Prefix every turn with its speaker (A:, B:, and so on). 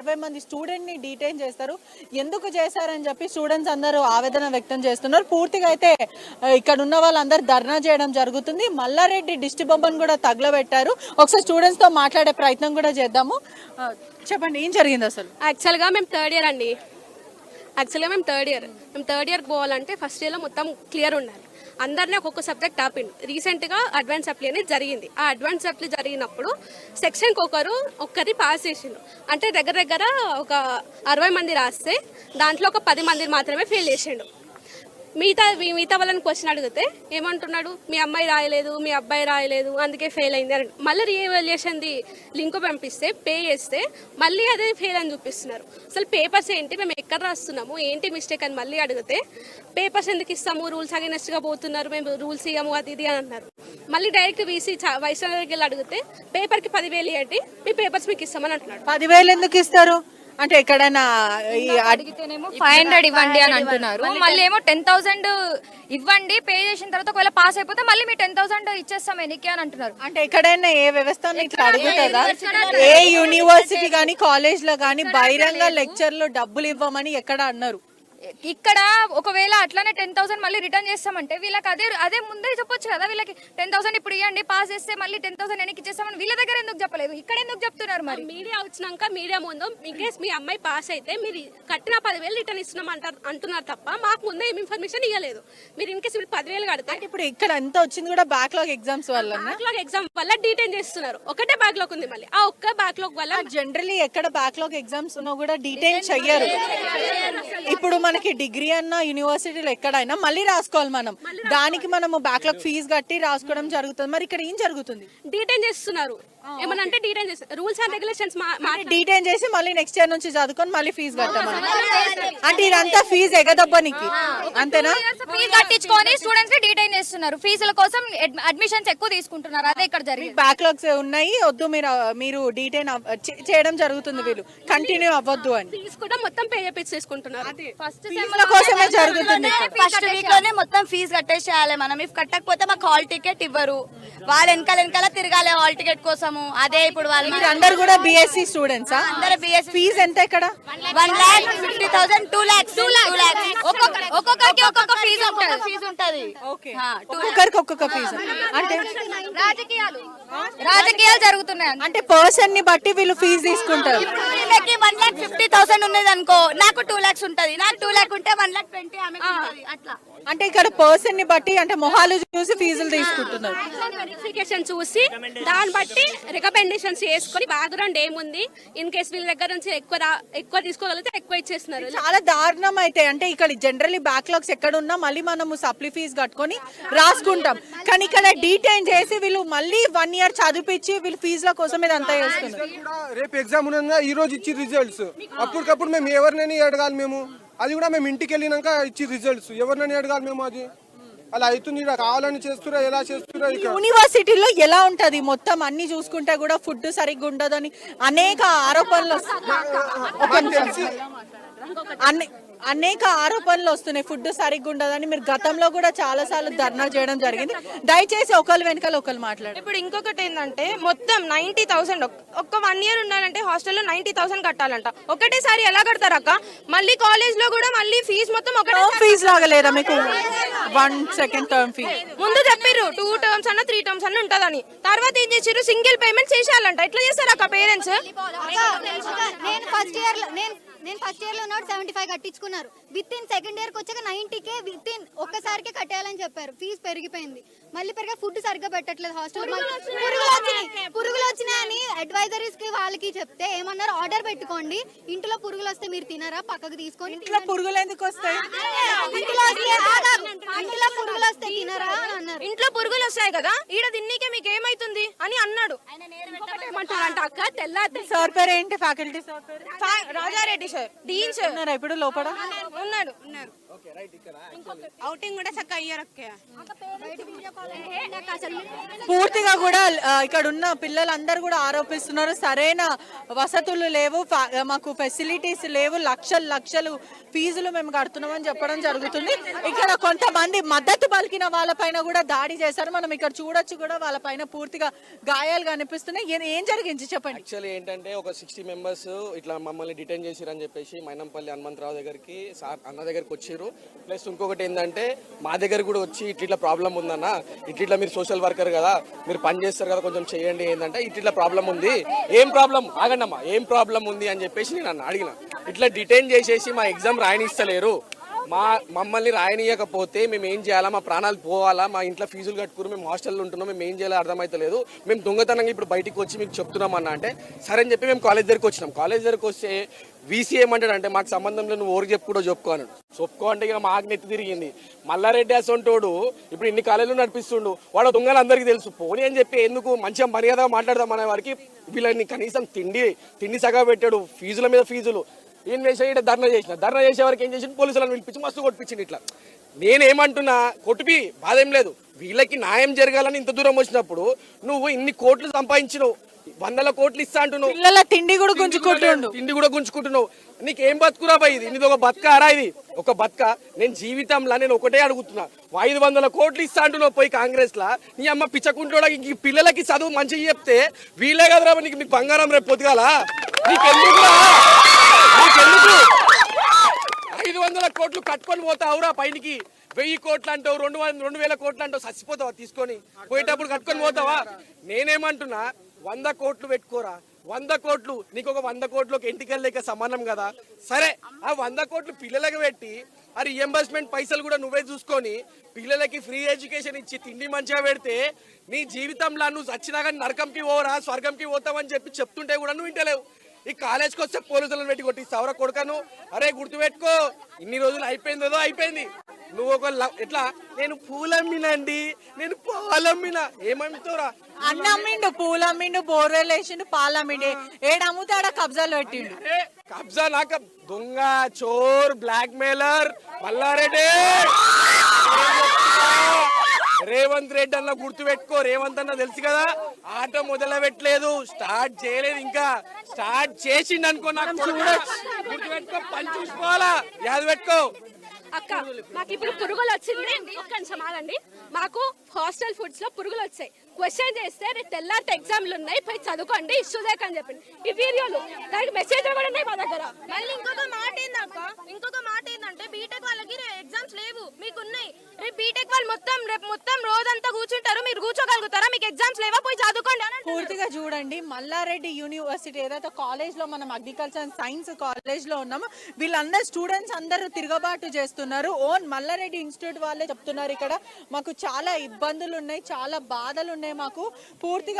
A: 20 మంది స్టూడెంట్ ని డీటైన్ చేస్తారు. ఎందుకు చేశారని చెప్పి స్టూడెంట్స్ అందరూ ఆవేదన వ్యక్తం చేస్తున్నారు. పూర్తిగా అయితే ఇక్కడ ఉన్న వాళ్ళందరూ ధర్నా చేయడం జరుగుతుంది. మల్లారెడ్డి దిష్టి బొమ్మను కూడా తగలబెట్టారు. ఒకసారి స్టూడెంట్స్ తో మాట్లాడే ప్రయత్నం కూడా చేద్దాము. చెప్పండి, ఏం జరిగింది అసలు?
B: యాక్చువల్గా మేము థర్డ్ ఇయర్ అండి. మేము థర్డ్ ఇయర్కి పోవాలంటే ఫస్ట్ ఇయర్లో మొత్తం క్లియర్ ఉండాలి. అందరినీ ఒక్కొక్క సబ్జెక్ట్ ఆపిండు. రీసెంట్గా అడ్వాన్స్ అప్లై అనేది జరిగింది. ఆ అడ్వాన్స్ అప్లై జరిగినప్పుడు సెక్షన్కి ఒక్కరి పాస్ చేసిండు. అంటే దగ్గర ఒక 60 మంది రాస్తే దాంట్లో ఒక 10 మంది మాత్రమే ఫెయిల్ చేసిండు. మిగతా వాళ్ళని క్వశ్చన్ అడిగితే ఏమంటున్నాడు, మీ అమ్మాయి రాయలేదు, మీ అబ్బాయి రాయలేదు, అందుకే ఫెయిల్ అయింది అని. మళ్ళీ రీఎవాల్యుయేషన్ది లింక్ పంపిస్తే పే చేస్తే మళ్ళీ అదే ఫెయిల్ అని చూపిస్తున్నారు. అసలు పేపర్స్ ఏంటి, మేము ఎక్కడ రాస్తున్నాము, ఏంటి మిస్టేక్ అని మళ్ళీ అడిగితే పేపర్స్ ఎందుకు ఇస్తాము, రూల్స్ అగైనెస్ట్గా పోతున్నారు, మేము రూల్స్ ఇవ్వము అది ఇది అని అన్నారు. మళ్ళీ డైరెక్ట్ వీసీ వైస్ ఛాన్సలర్కి వెళ్ళి అడిగితే పేపర్కి 10,000 ఇవ్వండి, మీ పేపర్స్ మీకు ఇస్తామని అంటున్నాడు.
A: 10,000 ఎందుకు ఇస్తారు అంటే ఎక్కడైనా
C: అడిగితేనేమో 500 ఇవ్వండి అని అంటున్నారు. మళ్ళీ ఏమో 10,000 ఇవ్వండి, పే చేసిన తర్వాత ఒకవేళ పాస్ అయిపోతే మళ్ళీ మీ 10,000 ఇచ్చేస్తాం ఎనికి అని అంటున్నారు.
A: అంటే ఎక్కడైనా ఏ వ్యవస్థ ఇట్లా అడుగుతుందా? ఏ యూనివర్సిటీ గానీ కాలేజ్ లో గానీ బహిరంగ లెక్చర్లు డబ్బులు ఇవ్వమని ఎక్కడ అన్నారు?
C: ఇక్కడ ఒకవేళ అట్లానే 10,000 మళ్ళీ రిటర్న్ చేస్తామంటే వీళ్ళకి అదే ముందే చెప్పొచ్చు కదా. వీళ్ళకి 10,000 ఇప్పుడు ఇవ్వండి, పాస్ చేస్తే మళ్ళీ 10,000 వెనక్కి ఇచ్చేస్తామని వీళ్ళ దగ్గర ఎందుకు చెప్పలేదు, ఇక్కడ ఎందుకు చెప్తున్నారు? మరి
B: మీడియా వచ్చినాక మీడియా ముందు ఇన్కేస్ మీ అమ్మాయి పాస్ అయితే మీరు కట్టిన 10,000 రిటర్న్ ఇస్తున్నాం అంటున్నారు తప్ప మాకు ముందే ఏం ఇన్ఫర్మేషన్ ఇవ్వలేదు. మీరు ఇన్కేస్ మీరు 10,000 కడితే
A: ఇప్పుడు ఇక్కడ ఎంత వచ్చింది కూడా బ్యాక్లాగ్ ఎగ్జామ్స్ వల్ల
B: ఎగ్జామ్ వల్ల డీటైన్ చేస్తున్నారు. ఒకటే బ్యాక్లాగ్ ఉంది, మళ్ళీ ఆ ఒక్క బ్యాక్లాగ్ వల్ల
A: జనరల్లీ ఎక్కడ బ్యాక్లాగ్ ఎగ్జామ్స్ ఉన్నా కూడా డీటైన్ చెయ్యరు. ఇప్పుడు మనకి డిగ్రీ అన్న యూనివర్సిటీలో ఎక్కడైనా మళ్ళీ రాసుకోవాలి మనం. దానికి మనము బ్యాక్లాగ్ ఫీజు కట్టి రాసుకోవడం జరుగుతుంది. మరి ఇక్కడ ఏం జరుగుతుంది?
B: డీటైన్ చేస్తున్నారు. ఏమన్నా అంటే డీటైన్ చేస్తారు. రూల్స్ అండ్ రెగ్యులేషన్స్
A: డీటైన్ చేసి మళ్ళీ నెక్స్ట్ ఇయర్ నుంచి చదువుకొని మళ్ళీ ఫీజు కట్టమని. అంటే ఇదంతా ఫీజు ఎగదబ్బనికి అంతేనా?
C: ఫీజు కట్టించుకొని స్టూడెంట్స్ ని డీటైన్ చేస్తున్నారు. ఫీజుల కోసం అడ్మిషన్స్ ఎక్కువ తీసుకుంటున్నారు. అదే ఇక్కడ జరిగింది.
A: బ్యాక్లాగ్స్ ఉన్నాయి, వద్దు మీరు డీటైన్ చేయడం జరుగుతుంది, వీళ్ళు కంటిన్యూ అవ్వద్దు అని.
B: ఫీజు కూడా మొత్తం పే చేపించేసుకుంటున్నారు.
A: ఫీజుల కోసమే జరుగుతుంది.
D: ఫస్ట్ వీక్ లోనే మొత్తం ఫీజు కట్టేసేయాలి మనం. ఇఫ్ కట్టకపోతే మాకు హాల్ టికెట్ ఇవ్వరు. వాళ్ళు వెనకాల తిరగాలి హాల్ టికెట్ కోసము. అదే ఇప్పుడు వాళ్ళు
A: అందరు కూడా బిఎస్సి స్టూడెంట్స్.
D: అందరూ బిఎస్సి.
A: ఫీజు ఎంత ఇక్కడ?
D: 1,50,000 2 lakhs.
C: ఒక్కొక్కరికి ఒక్కొక్క ఫీజు
D: ఉంటది.
A: ఒక్కొక్కరికి ఒక్కొక్క ఫీజు. అంటే
C: రాజకీయాలు జరుగుతున్నాయి.
A: అంటే పర్సన్ ని బట్టి వీళ్ళు ఫీజు తీసుకుంటారు.
D: 1,50,000 ఉన్నది అనుకో, నాకు 2 lakhs ఉంటది. నాకు 2 lakhs ఉంటే 1,20,000 ఆమెకు ఉంటది. అట్లా
A: అంటే ఇక్కడ పర్సన్ ని బట్టి అంటే మొహాలు చూసి ఫీజులు తీసుకుంటున్నారు.
B: వెరిఫికేషన్ చూసి దాన్ని బట్టి రికమెండేషన్స్ చేసుకొని బ్యాక్గ్రౌండ్ ఏముంది, ఇన్ కేసు వీళ్ళ దగ్గర నుంచి ఎక్కువ తీసుకోగలిగితే ఎక్కువ ఇచ్చేస్తున్నారు.
A: చాలా దారుణం అయితే. అంటే ఇక్కడ జనరల్లీ బ్యాక్లాగ్స్ ఎక్కడ ఉన్నా మళ్ళీ మనము సప్లీ ఫీజు కట్టుకొని రాసుకుంటాం. కానీ ఇక్కడ డీటైన్ చేసి వీళ్ళు మళ్ళీ 1 year చదివించి వీళ్ళు ఫీజుల కోసం ఇదంతా చేస్తున్నారు.
E: రేపు ఎగ్జామ్ ఉన్నదా, ఈ రోజు ఇచ్చి రిజల్ట్స్ అప్పటికప్పుడు మేము ఎవరినైనా అడగాలి. మేము అది కూడా మేము ఇంటికి వెళ్ళినాక ఇచ్చి రిజల్ట్స్ ఎవరినైనా అడగాలి. మేము అది అలా అవుతుంది. కావాలని చేస్తురా, ఎలా చేస్తురా?
A: యూనివర్సిటీలో ఎలా ఉంటది మొత్తం అన్ని చూసుకుంటే కూడా ఫుడ్ సరిగ్గా ఉండదని అనేక ఆరోపణలు అనేక ఆరోపణలు వస్తున్నాయి. ఫుడ్ సరిగ్గా ఉండదని మీరు గతంలో కూడా చాలా సార్లు ధర్నా చేయడం జరిగింది. దయచేసి ఒకళ్ళు వెనకాల ఒకళ్ళు మాట్లాడు.
F: ఇప్పుడు ఇంకొకటి ఏంటంటే మొత్తం 90,000 ఒక్క 1 year ఉండాలంటే హాస్టల్లో 90,000 కట్టాలంట. ఒకటేసారి ఎలా కడతారు అక్క? మళ్ళీ కాలేజ్ లో కూడా మళ్ళీ ఫీజు మొత్తం ఒకటే
A: ఫీజు లాగా లేదా మీకు? 1 second టర్మ్ ఫీ
F: ముందు చెప్పారు 2 terms అన్న 3 terms అన్న ఉంటదని. తర్వాత ఏం చేసారు, సింగిల్ పేమెంట్ చేసేయాలంట. ఎట్లా చేస్తారు అక్క పేరెంట్స్?
G: నేను ఫస్ట్ ఇయర్ లో ఉన్నప్పుడు 75 కట్టించుకున్నారు. విత్ ఇన్ సెకండ్ ఇయర్ కి వచ్చాక 90K విత్ ఇన్ ఒక్కసారికి కట్టేయాలని చెప్పారు. ఫీజు పెరిగిపోయింది. మళ్ళీ ఫుడ్ సరిగ్గా పెట్టట్లేదు హాస్టల్. పురుగులు వచ్చినాయని అడ్వైజరీస్ కి వాళ్ళకి చెప్తే ఏమన్నారు, ఆర్డర్ పెట్టుకోండి, ఇంట్లో పురుగులు వస్తే మీరు తినరా, పక్కకు తీసుకొని.
A: ఇంట్లో పురుగులు ఎందుకు వస్తాయి?
G: ఇంట్లో పురుగులు వస్తే తినరా అని అన్నారు.
F: ఇంట్లో పురుగులు వస్తాయి కదా, ఈడ తిన్నీకే మీకు ఏమైతుంది అని అన్నాడు.
B: అక్క తెల్లారి
A: సార్ పేరు ఏంటి? ఫ్యాకల్టీ సార్ పేరు
F: రాజారెడ్డి సార్, డీన్ సార్
A: ఉన్నారా ఇప్పుడు లోపల?
F: ఉన్నాడు. అవుటింగ్ కూడా చక్కగా అయ్యారు.
A: పూర్తిగా కూడా ఇక్కడ ఉన్న పిల్లలందరూ కూడా ఆరోపిస్తున్నారు, సరైన వసతులు లేవు, మాకు ఫెసిలిటీస్ లేవు, లక్షలు ఫీజులు మేము కడుతున్నామని చెప్పడం జరుగుతుంది. ఇక్కడ కొంతమంది మద్దతు పలికిన వాళ్ళపైన కూడా దాడి చేశారు. మనం ఇక్కడ చూడొచ్చు కూడా వాళ్ళపైన పూర్తిగా గాయాలు కనిపిస్తున్నాయి. ఏం జరిగింది చెప్పండి.
H: యాక్చువల్లీ ఏంటంటే ఒక 60 మెంబర్స్ ఇట్లా మమ్మల్ని డిటైన్ చేసిరని చెప్పేసి మైనంపల్లి హనుమంతరావు దగ్గరికి సార్ అన్న దగ్గరికి వచ్చారు. ప్లస్ ఇంకొకటి ఏంటంటే మా దగ్గర కూడా వచ్చి ఇట్లా ప్రాబ్లం ఉందన్న, ఇట్లా మీరు సోషల్ వర్కర్ కదా, మీరు పని చేస్తారు కదా, కొంచెం చేయండి. ఏంటంటే ఇట్లా ప్రాబ్లం ఉంది. ఏం ప్రాబ్లం ఆగండమ్మా, ఏం ప్రాబ్లం ఉంది అని చెప్పేసి నేను అడిగిన. ఇట్లా డిటైన్ చేసేసి మా ఎగ్జామ్ రాయనిస్తలేరు, మమ్మల్ని రాయనీయకపోతే మేము ఏం చేయాలా, మా ప్రాణాలు పోవాలా, మా ఇంట్లో ఫీజులు కట్టుకుని మేము హాస్టల్లో ఉంటున్నాం, మేము ఏం చేయాలో అర్థమైతలేదు, మేము దొంగతనంగా ఇప్పుడు బయటికి వచ్చి మీకు చెప్తున్నాం అన్న అంటే సరే అని చెప్పి మేము కాలేజ్ దగ్గరికి వచ్చినాం. కాలేజ్ దగ్గరికి వస్తే వీసీ ఏమంటాడంటే మాకు సంబంధం లేదు, నువ్వు ఊరికి చెప్పుకో చెప్పుకో అన్నాడు. చెప్పుకో అంటే ఇక మాకు నెత్తి తిరిగింది. మల్లారెడ్డి అసొంటోడు ఇప్పుడు ఇన్ని కాలేజీలు నడిపిస్తుండు, వాడు దొంగలు అందరికీ తెలుసు. పోనీ అని చెప్పి ఎందుకు మంచిగా మర్యాదగా మాట్లాడదాం అనే వారికి వీళ్ళని కనీసం తిండి సగా పెట్టాడు, ఫీజుల మీద ఫీజులు. ఏం చేసా ఇక్కడ ధర్నా చేసే వరకు ఏం చేసి పోలీసులను పిలిపించి మస్తు కొట్టించింది. ఇట్లా నేనేమంటున్నా, కొట్టిపి బాధ ఏం లేదు, వీళ్ళకి న్యాయం జరగాలని ఇంత దూరం వచ్చినప్పుడు నువ్వు ఇన్ని కోట్లు సంపాదించినావు, 100 కోట్లు ఇస్తా అంటున్నావు,
A: పిల్లల తిండి కూడా
H: గుంజుకుంటున్నావు. నీకేం బతుకురా బాయ్, ఇది ఒక బతుకారా? ఇది ఒక బతుక? నేను జీవితంలో నేను ఒకటే అడుగుతున్నా, 500 కోట్లు ఇస్తా అంటున్నావు పోయి కాంగ్రెస్ లా, నీ అమ్మ పిచ్చకుంటోడా, ఇంక పిల్లలకి చదువు మంచిగా చెప్తే వీళ్ళే కదరా నీకు బంగారం రేపు పొద్దుగాల. నీకెందుకురా, నీకెందుకు 500 కోట్లు కట్టుకొని పోతావురా పైనకి? 1000 కోట్లు అంటావు, 2,000 కోట్లు అంటావు, చచ్చిపోతావా తీసుకొని? పోయేటప్పుడు కట్టుకొని పోతావా? నేనేమంటున్నా, 100 కోట్లు పెట్టుకోరా, 100 కోట్లు నీకు ఒక 100 కోట్లకి ఎంటికల్ లేక సమానం కదా. సరే ఆ 100 కోట్లు పిల్లలకి పెట్టి ఆ రియంబర్స్మెంట్ పైసలు కూడా నువ్వే చూసుకొని పిల్లలకి ఫ్రీ ఎడ్యుకేషన్ ఇచ్చి తిండి మంచిగా పెడితే నీ జీవితంలో నువ్వు చచ్చినా కానీ నరకంకి పోరా స్వర్గంకి పోతావని చెప్పి చెప్తుంటే కూడా నువ్వు వింటలేవు. ఈ కాలేజ్కి వస్తే పోలీసులను పెట్టి కొట్టిస్తావురా కొడుకను? అరే గుర్తుపెట్టుకో, ఇన్ని రోజులు అయిపోయిందో అయిపోయింది. నువ్వు ఒక ఎట్లా, నేను పూలమ్మినండి, నేను పాలమ్మినా, ఏమమ్మితోరా?
A: అన్నమ్మిండు, పూలమ్మిండు, బోర్వెల్ వేసిండు, పాలమ్మిండు, ఏడమ్ముతాడ కబ్జాలు పెట్టిండు.
H: కబ్జా నాక దొంగ, చోర్, బ్లాక్ మెయిలర్ మల్లారెడ్డి. రేవంత్ రెడ్డి అన్న గుర్తు పెట్టుకో, రేవంత్ అన్న తెలుసు కదా, ఆట మొదలు పెట్టలేదు, స్టార్ట్ చేయలేదు, ఇంకా స్టార్ట్ చేసిండు అనుకో. నాకు గుర్తు పెట్టుకో, పని చూసుకోవాలా, యాద పెట్టుకో.
B: అక్క మాకు ఇప్పుడు పురుగులు వచ్చింది, ఒక్క నిమిషం ఆగండి. మాకు హాస్టల్ ఫుడ్స్ లో పురుగులు వచ్చాయి. క్వశ్చన్ చేస్తే రేపు తెల్లారితే ఎగ్జామ్లు ఉన్నాయి, పోయి చదువుకోండి, ఇష్యూ చేయకని చెప్పింది. ఈ వీడియోలు దానికి మెసేజ్ కూడా ఉన్నాయి మా దగ్గర.
F: మళ్ళీ ఇంకొక మాట ఏంటంటే బీటెక్ వాళ్ళకి ఎగ్జామ్స్ లేవు, మీకు ఉన్నాయి. రేపు బీటెక్ వాళ్ళు రేపు మొత్తం రోజంతా కూర్చుంటారు, మీరు కూర్చోగలుగుతారా? మీకు ఎగ్జామ్స్ లేవా, పోయి చదువుకోండి అని
A: పూర్తిగా చూడండి. మల్లారెడ్డి యూనివర్సిటీ ఏదైతే కాలేజ్ లో మనం అగ్రికల్చర్ అండ్ సైన్స్ కాలేజ్ లో ఉన్నామో, వీళ్ళందరూ స్టూడెంట్స్ అందరూ తిరగబాటు చేస్తున్నారు. ఓన్ మల్లారెడ్డి ఇన్స్టిట్యూట్ వాళ్ళే చెప్తున్నారు, ఇక్కడ మాకు చాలా ఇబ్బందులు ఉన్నాయి, చాలా బాధలు ఉన్నాయి, మాకు పూర్తిగా